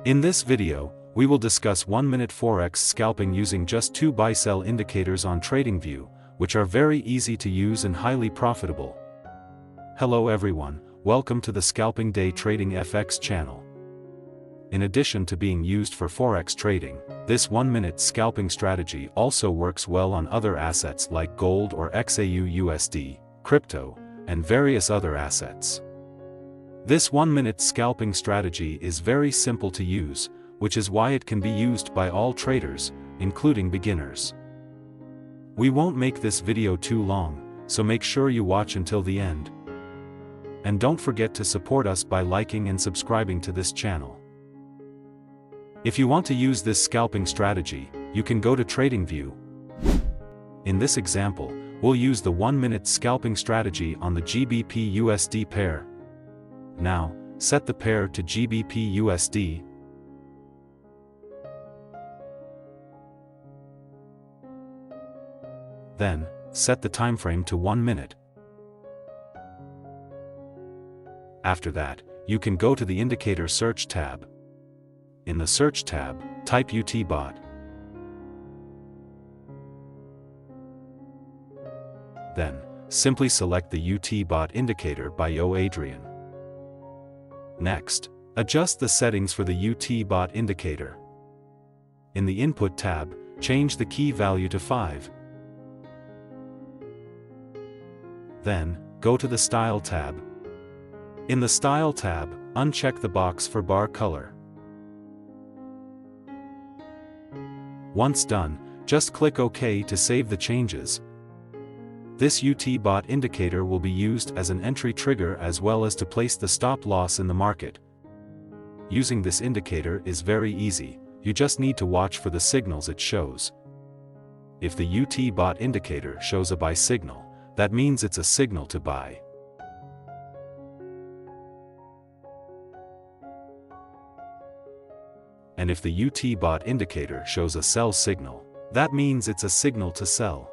In this video, we will discuss 1-minute Forex scalping using just 2 buy-sell indicators on Tradingview, which are very easy to use and highly profitable. Hello everyone, welcome to the Scalping Day Trading FX channel. In addition to being used for Forex trading, this 1-minute scalping strategy also works well on other assets like gold or XAUUSD, crypto, and various other assets. This 1-minute scalping strategy is very simple to use, which is why it can be used by all traders, including beginners. We won't make this video too long, so make sure you watch until the end. And don't forget to support us by liking and subscribing to this channel. If you want to use this scalping strategy, you can go to Tradingview. In this example, we'll use the 1-minute scalping strategy on the GBP/USD pair. Now, set the pair to GBP/USD. Then, set the timeframe to 1 minute. After that, you can go to the Indicator Search tab. In the Search tab, type UTBOT. Then, simply select the UTBOT indicator by Adrian. Next, adjust the settings for the UTBOT indicator. In the Input tab, change the key value to 5. Then, go to the Style tab. In the Style tab, uncheck the box for bar color. Once done, just click OK to save the changes. This UTBOT indicator will be used as an entry trigger as well as to place the stop loss in the market. Using this indicator is very easy, you just need to watch for the signals it shows. If the UTBOT indicator shows a buy signal, that means it's a signal to buy. And if the UTBOT indicator shows a sell signal, that means it's a signal to sell.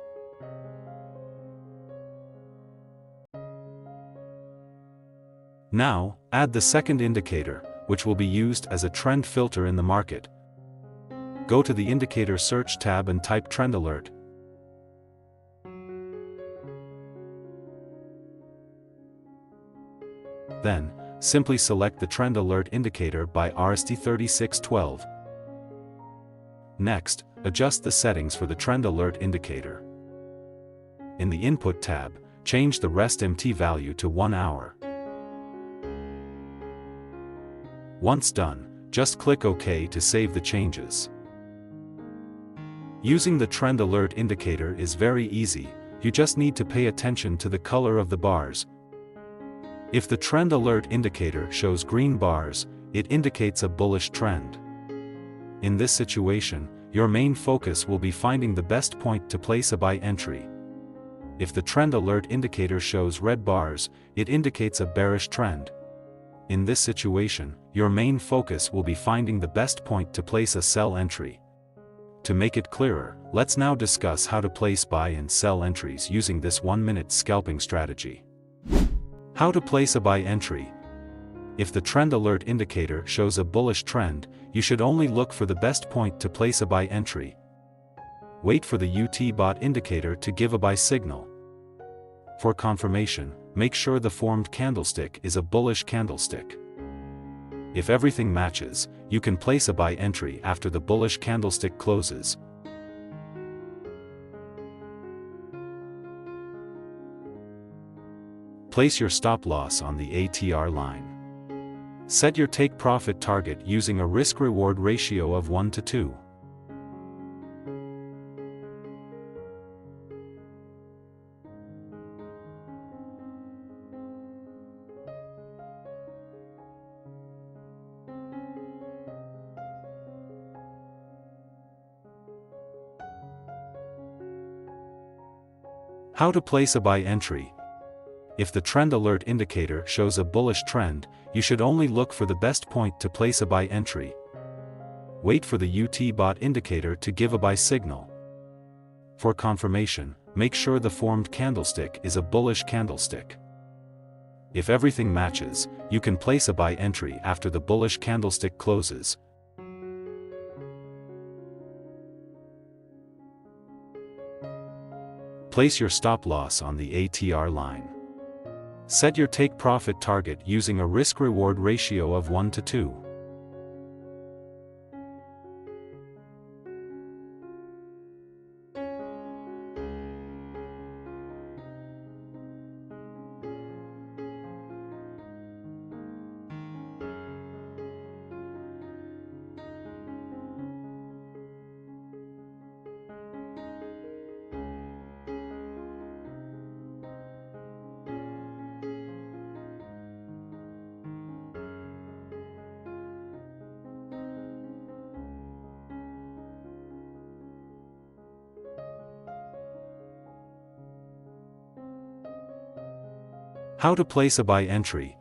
Now, add the second indicator, which will be used as a trend filter in the market. Go to the Indicator Search tab and type Trend Alert. Then, simply select the Trend Alert indicator by RST3612. Next, adjust the settings for the Trend Alert indicator. In the Input tab, change the Rest MT value to 1 hour. Once done, just click OK to save the changes. Using the Trend Alert indicator is very easy, you just need to pay attention to the color of the bars. If the Trend Alert indicator shows green bars, it indicates a bullish trend. In this situation, your main focus will be finding the best point to place a buy entry. If the Trend Alert indicator shows red bars, it indicates a bearish trend. In this situation, your main focus will be finding the best point to place a sell entry. To make it clearer, let's now discuss how to place buy and sell entries using this 1-minute scalping strategy. How to place a buy entry. If the Trend Alert indicator shows a bullish trend, you should only look for the best point to place a buy entry. Wait for the UTBOT indicator to give a buy signal. For confirmation, make sure the formed candlestick is a bullish candlestick. If everything matches, you can place a buy entry after the bullish candlestick closes. Place your stop loss on the ATR line. Set your take profit target using a risk-reward ratio of 1 to 2. How to place a buy entry. If the Trend Alert indicator shows a bullish trend, you should only look for the best point to place a buy entry. Wait for the UTBOT indicator to give a buy signal. For confirmation, make sure the formed candlestick is a bullish candlestick. If everything matches, you can place a buy entry after the bullish candlestick closes. Place your stop loss on the ATR line. Set your take profit target using a risk-reward ratio of 1 to 2. How to place a buy entry.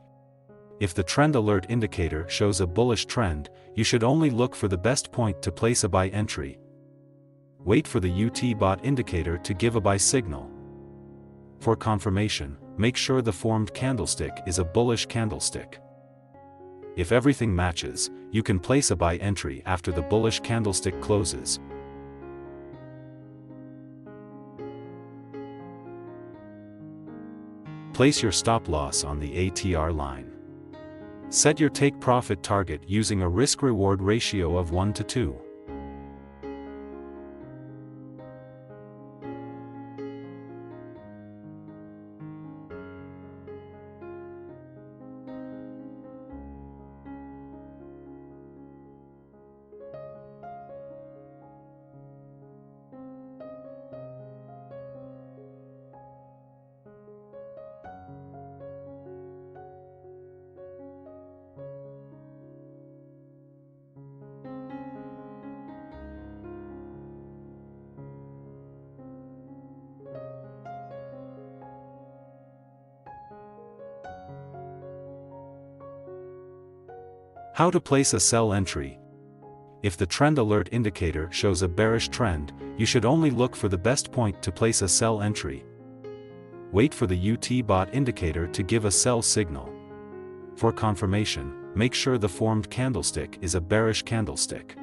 If the trend alert indicator shows a bullish trend, you should only look for the best point to place a buy entry. Wait for the UT bot indicator to give a buy signal. For confirmation, make sure the formed candlestick is a bullish candlestick. If everything matches, you can place a buy entry after the bullish candlestick closes. Place your stop loss on the ATR line. Set your take profit target using a risk-reward ratio of 1 to 2. How to place a sell entry. If the trend alert indicator shows a bearish trend, you should only look for the best point to place a sell entry. Wait for the UT bot indicator to give a sell signal. For confirmation, make sure the formed candlestick is a bearish candlestick.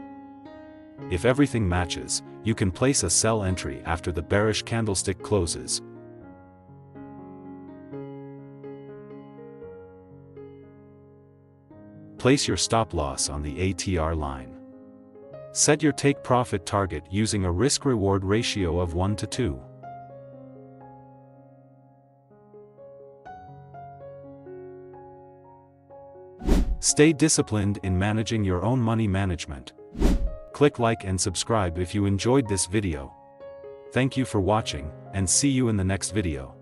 If everything matches, you can place a sell entry after the bearish candlestick closes. Place your stop loss on the ATR line. Set your take profit target using a risk-reward ratio of 1 to 2. Stay disciplined in managing your own money management. Click like and subscribe if you enjoyed this video. Thank you for watching, and see you in the next video.